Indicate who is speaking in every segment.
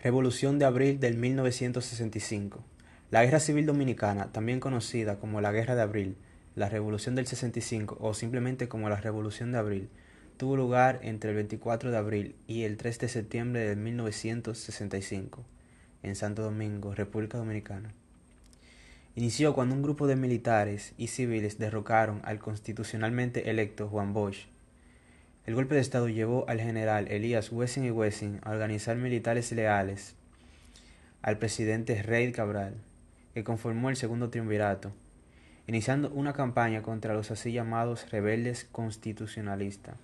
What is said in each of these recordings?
Speaker 1: Revolución de Abril del 1965. La Guerra Civil Dominicana, también conocida como la Guerra de Abril, la Revolución del 65 o simplemente como la Revolución de Abril, tuvo lugar entre el 24 de abril y el 3 de septiembre de 1965, en Santo Domingo, República Dominicana. Inició cuando un grupo de militares y civiles derrocaron al constitucionalmente electo Juan Bosch. El golpe de estado llevó al general Elías Wessing y Wessing a organizar militares leales al presidente Reid Cabral, que conformó el segundo triunvirato, iniciando una campaña contra los así llamados rebeldes constitucionalistas.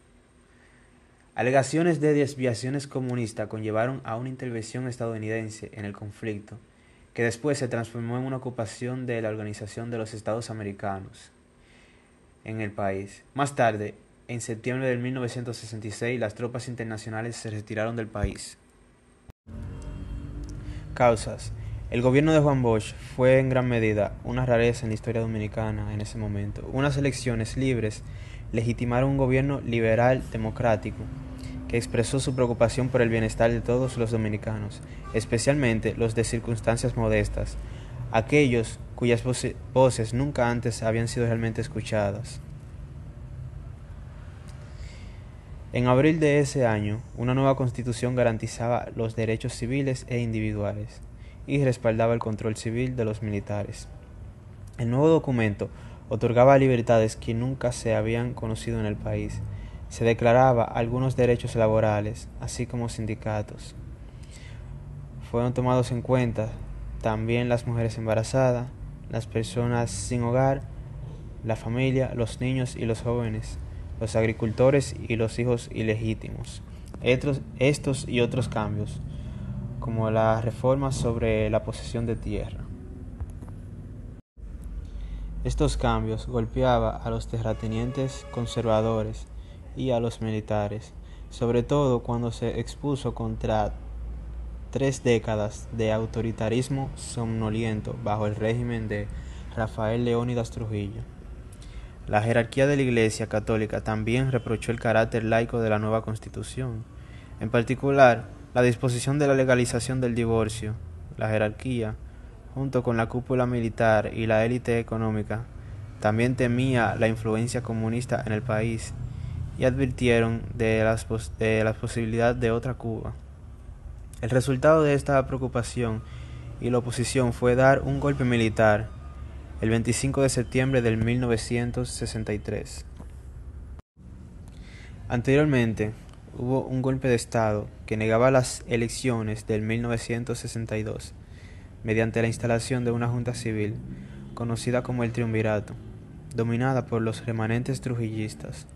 Speaker 1: Alegaciones de desviaciones comunistas conllevaron a una intervención estadounidense en el conflicto, que después se transformó en una ocupación de la Organización de los Estados Americanos en el país. Más tarde, en septiembre de 1966, las tropas internacionales se retiraron del país. Causas. El gobierno de Juan Bosch fue en gran medida una rareza en la historia dominicana en ese momento. Unas elecciones libres legitimaron un gobierno liberal democrático que expresó su preocupación por el bienestar de todos los dominicanos, especialmente los de circunstancias modestas, aquellos cuyas voces nunca antes habían sido realmente escuchadas. En abril de ese año, una nueva constitución garantizaba los derechos civiles e individuales y respaldaba el control civil de los militares. El nuevo documento otorgaba libertades que nunca se habían conocido en el país. Se declaraba algunos derechos laborales, así como sindicatos. Fueron tomados en cuenta también las mujeres embarazadas, las personas sin hogar, la familia, los niños y los jóvenes, los agricultores y los hijos ilegítimos. Estos y otros cambios, como la reforma sobre la posesión de tierra. Estos cambios golpeaban a los terratenientes conservadores y a los militares, sobre todo cuando se expuso contra 3 décadas de autoritarismo somnoliento bajo el régimen de Rafael Leónidas Trujillo. La jerarquía de la Iglesia Católica también reprochó el carácter laico de la nueva Constitución. En particular, la disposición de la legalización del divorcio. La jerarquía, junto con la cúpula militar y la élite económica, también temía la influencia comunista en el país y advirtieron de la posibilidad de otra Cuba. El resultado de esta preocupación y la oposición fue dar un golpe militar el 25 de septiembre de 1963. Anteriormente, hubo un golpe de Estado que negaba las elecciones del 1962 mediante la instalación de una junta civil, conocida como el Triunvirato, dominada por los remanentes trujillistas.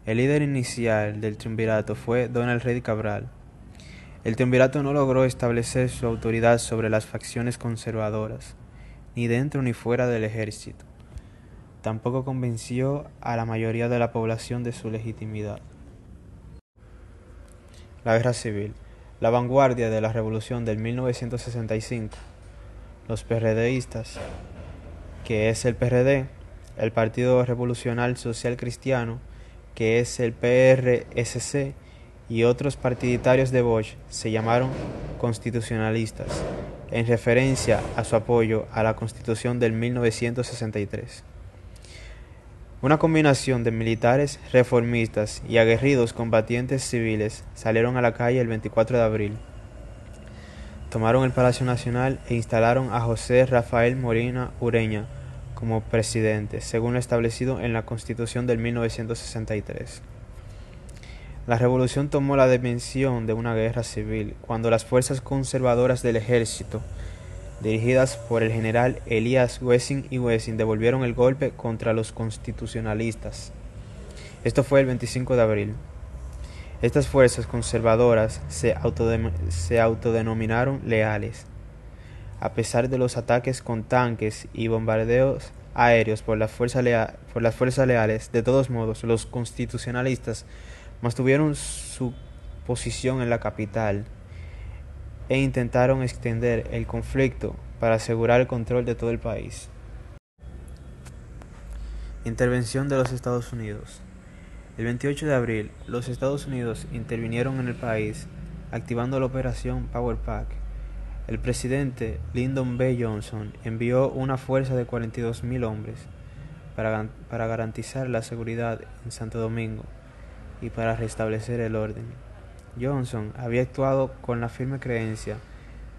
Speaker 1: El líder inicial del Triunvirato fue Donald Reid Cabral. El Triunvirato no logró establecer su autoridad sobre las facciones conservadoras, ni dentro ni fuera del ejército. Tampoco convenció a la mayoría de la población de su legitimidad. La Guerra Civil. La vanguardia de la Revolución del 1965. Los PRDistas, que es el PRD, el Partido Revolucionario Social Cristiano, que es el PRSC, y otros partidarios de Bosch se llamaron constitucionalistas, en referencia a su apoyo a la Constitución del 1963. Una combinación de militares reformistas y aguerridos combatientes civiles salieron a la calle el 24 de abril. Tomaron el Palacio Nacional e instalaron a José Rafael Molina Ureña como presidente, según lo establecido en la Constitución del 1963. La revolución tomó la dimensión de una guerra civil cuando las fuerzas conservadoras del ejército, dirigidas por el general Elías Wessing y Wessing, devolvieron el golpe contra los constitucionalistas. Esto fue el 25 de abril. Estas fuerzas conservadoras se autodenominaron leales, a pesar de los ataques con tanques y bombardeos aéreos por las fuerzas leales. De todos modos, los constitucionalistas mantuvieron su posición en la capital e intentaron extender el conflicto para asegurar el control de todo el país. Intervención de los Estados Unidos. El 28 de abril, los Estados Unidos intervinieron en el país activando la operación Power Pack. El presidente Lyndon B. Johnson envió una fuerza de 42.000 hombres para garantizar la seguridad en Santo Domingo y para restablecer el orden. Johnson había actuado con la firme creencia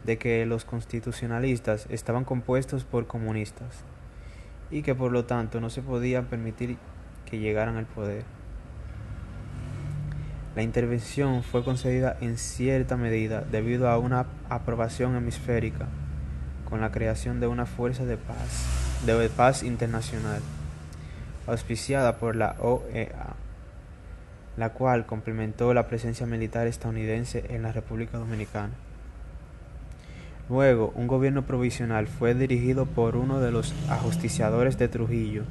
Speaker 1: de que los constitucionalistas estaban compuestos por comunistas y que por lo tanto no se podía permitir que llegaran al poder. La intervención fue concedida en cierta medida debido a una aprobación hemisférica con la creación de una fuerza de paz internacional, auspiciada por la OEA, la cual complementó la presencia militar estadounidense en la República Dominicana. Luego, un gobierno provisional fue dirigido por uno de los ajusticiadores de Trujillo,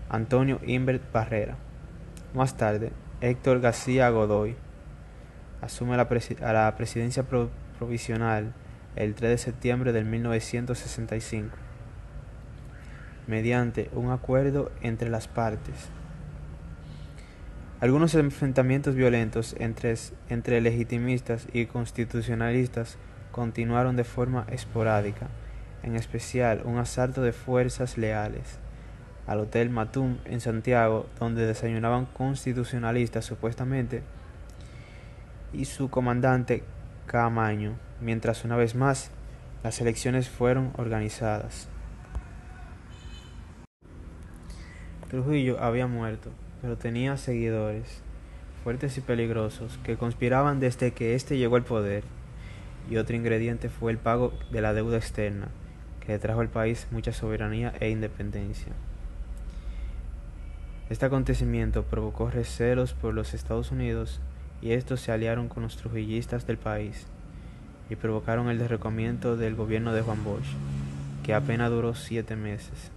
Speaker 1: Antonio Imbert Barrera. Más tarde, Héctor García Godoy asume la presidencia provisional el 3 de septiembre de 1965, mediante un acuerdo entre las partes. Algunos enfrentamientos violentos entre legitimistas y constitucionalistas continuaron de forma esporádica, en especial un asalto de fuerzas leales al Hotel Matum en Santiago, donde desayunaban constitucionalistas supuestamente, y su comandante Caamaño, mientras una vez más las elecciones fueron organizadas. Trujillo había muerto, pero tenía seguidores fuertes y peligrosos que conspiraban desde que éste llegó al poder, y otro ingrediente fue el pago de la deuda externa, que le trajo al país mucha soberanía e independencia. Este acontecimiento provocó recelos por los Estados Unidos, y estos se aliaron con los trujillistas del país y provocaron el derrocamiento del gobierno de Juan Bosch, que apenas duró 7 meses.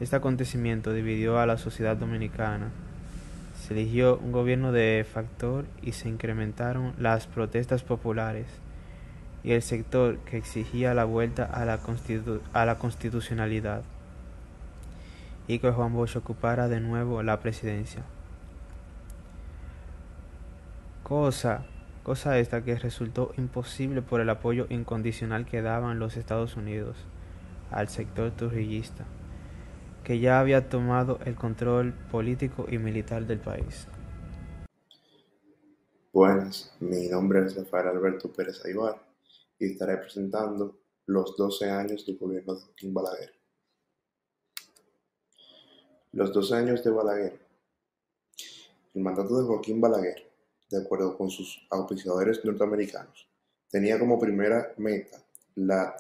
Speaker 1: Este acontecimiento dividió a la sociedad dominicana. Se eligió un gobierno de factor y se incrementaron las protestas populares y el sector que exigía la vuelta a la constitucionalidad y que Juan Bosch ocupara de nuevo la presidencia. Cosa esta que resultó imposible por el apoyo incondicional que daban los Estados Unidos al sector trujillista, que ya había tomado el control político y militar del país.
Speaker 2: Buenas, mi nombre es Rafael Alberto Pérez Aybar y estaré presentando los 12 años del gobierno de Joaquín Balaguer. Los 12 años de Balaguer. El mandato de Joaquín Balaguer, de acuerdo con sus auspiciadores norteamericanos, tenía como primera meta la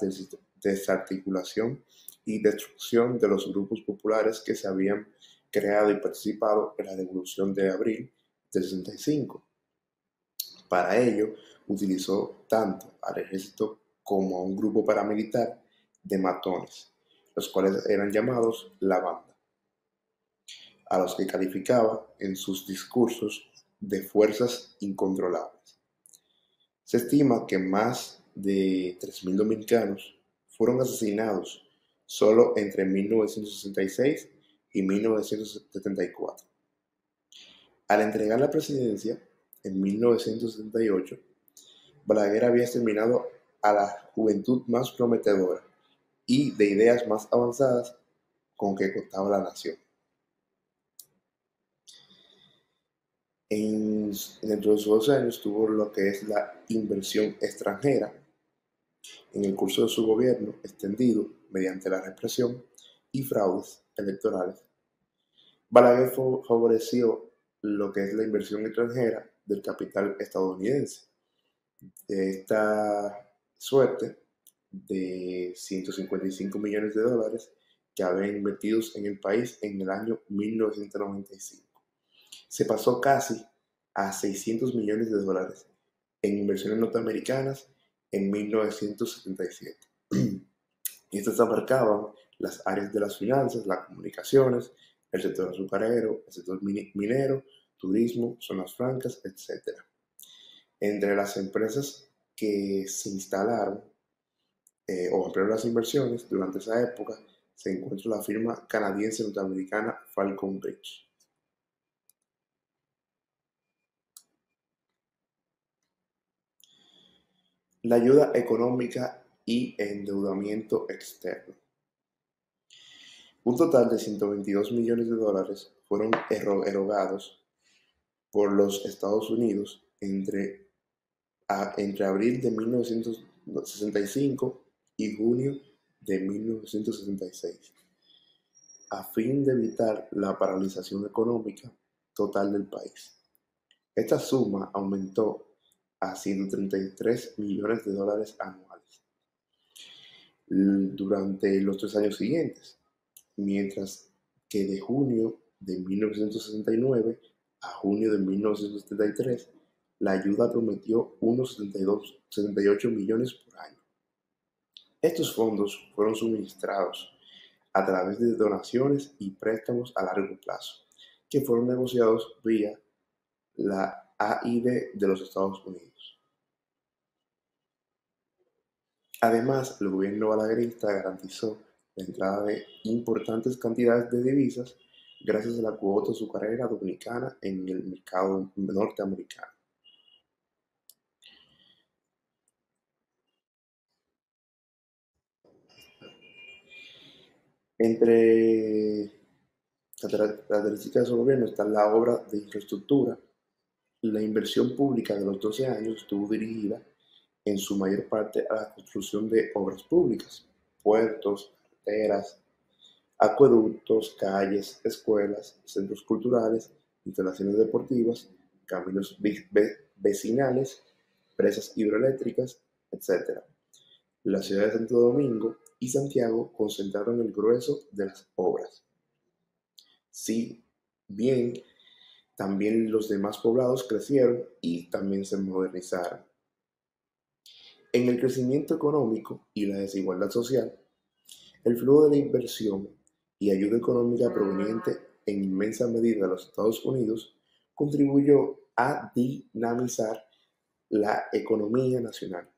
Speaker 2: desarticulación y destrucción de los grupos populares que se habían creado y participado en la Revolución de Abril del 65. Para ello, utilizó tanto al ejército como a un grupo paramilitar de matones, los cuales eran llamados la banda, a los que calificaba en sus discursos de fuerzas incontrolables. Se estima que más de 3.000 dominicanos fueron asesinados solo entre 1966 y 1974. Al entregar la presidencia en 1978, Balaguer había exterminado a la juventud más prometedora y de ideas más avanzadas con que contaba la nación. Dentro de sus 12 años tuvo lo que es la inversión extranjera en el curso de su gobierno extendido mediante la represión y fraudes electorales. Balaguer favoreció lo que es la inversión extranjera del capital estadounidense. De esta suerte, de 155 millones de dólares que habían invertidos en el país en el año 1995. Se pasó casi a 600 millones de dólares en inversiones norteamericanas en 1977. Y estas abarcaban las áreas de las finanzas, las comunicaciones, el sector azucarero, el sector minero, turismo, zonas francas, etc. Entre las empresas que se instalaron o ampliaron las inversiones durante esa época se encuentra la firma canadiense norteamericana Falconbridge. La ayuda económica y endeudamiento externo. Un total de 122 millones de dólares fueron erogados por los Estados Unidos entre abril de 1965 y junio de 1966, a fin de evitar la paralización económica total del país. Esta suma aumentó a 133 millones de dólares anuales durante los 3 años siguientes, mientras que de junio de 1969 a junio de 1973 la ayuda prometió unos 78 millones por año. Estos fondos fueron suministrados a través de donaciones y préstamos a largo plazo, que fueron negociados vía la AID de los Estados Unidos. Además, el gobierno balaguerista garantizó la entrada de importantes cantidades de divisas gracias a la cuota azucarera dominicana en el mercado norteamericano. Entre las características de su gobierno está la obra de infraestructura. La inversión pública de los 12 años estuvo dirigida en su mayor parte a la construcción de obras públicas, puertos, carreteras, acueductos, calles, escuelas, centros culturales, instalaciones deportivas, caminos vecinales, presas hidroeléctricas, etc. Las ciudades de Santo Domingo y Santiago concentraron el grueso de las obras. Si bien también los demás poblados crecieron y también se modernizaron. En el crecimiento económico y la desigualdad social, el flujo de la inversión y ayuda económica proveniente en inmensa medida de los Estados Unidos contribuyó a dinamizar la economía nacional,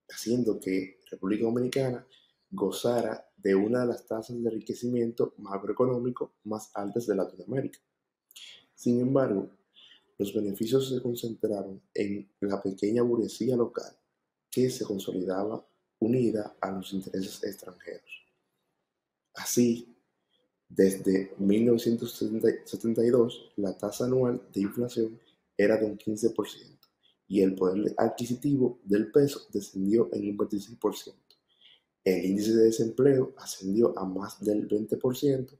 Speaker 2: haciendo que República Dominicana gozara de una de las tasas de enriquecimiento macroeconómico más altas de Latinoamérica. Sin embargo, los beneficios se concentraron en la pequeña burguesía local, que se consolidaba unida a los intereses extranjeros. Así, desde 1972, la tasa anual de inflación era de un 15% y el poder adquisitivo del peso descendió en un 26%. El índice de desempleo ascendió a más del 20%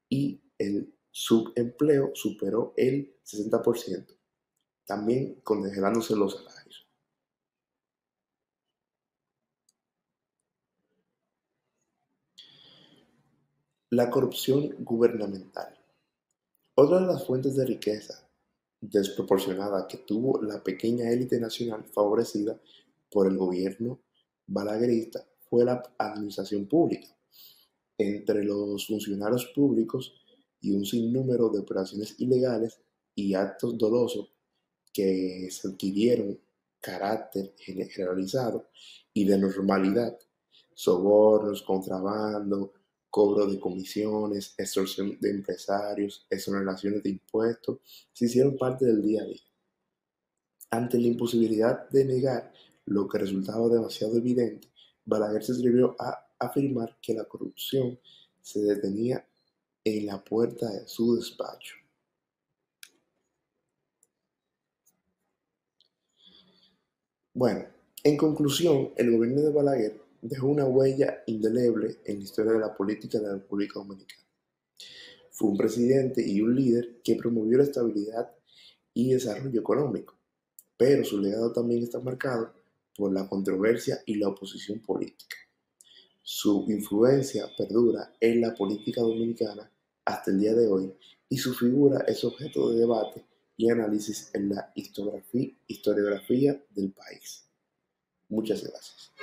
Speaker 2: y el subempleo superó el 60%, también congelándose los salarios. La corrupción gubernamental. Otra de las fuentes de riqueza desproporcionada que tuvo la pequeña élite nacional favorecida por el gobierno balaguerista fue la administración pública. Entre los funcionarios públicos y un sinnúmero de operaciones ilegales y actos dolosos que se adquirieron carácter generalizado y de normalidad, sobornos, contrabando, cobro de comisiones, extorsión de empresarios, exoneraciones de impuestos, se hicieron parte del día a día. Ante la imposibilidad de negar lo que resultaba demasiado evidente, Balaguer se atrevió a afirmar que la corrupción se detenía en la puerta de su despacho. Bueno, en conclusión, el gobierno de Balaguer dejó una huella indeleble en la historia de la política de la República Dominicana. Fue un presidente y un líder que promovió la estabilidad y desarrollo económico, pero su legado también está marcado por la controversia y la oposición política. Su influencia perdura en la política dominicana hasta el día de hoy y su figura es objeto de debate y análisis en la historiografía del país. Muchas gracias.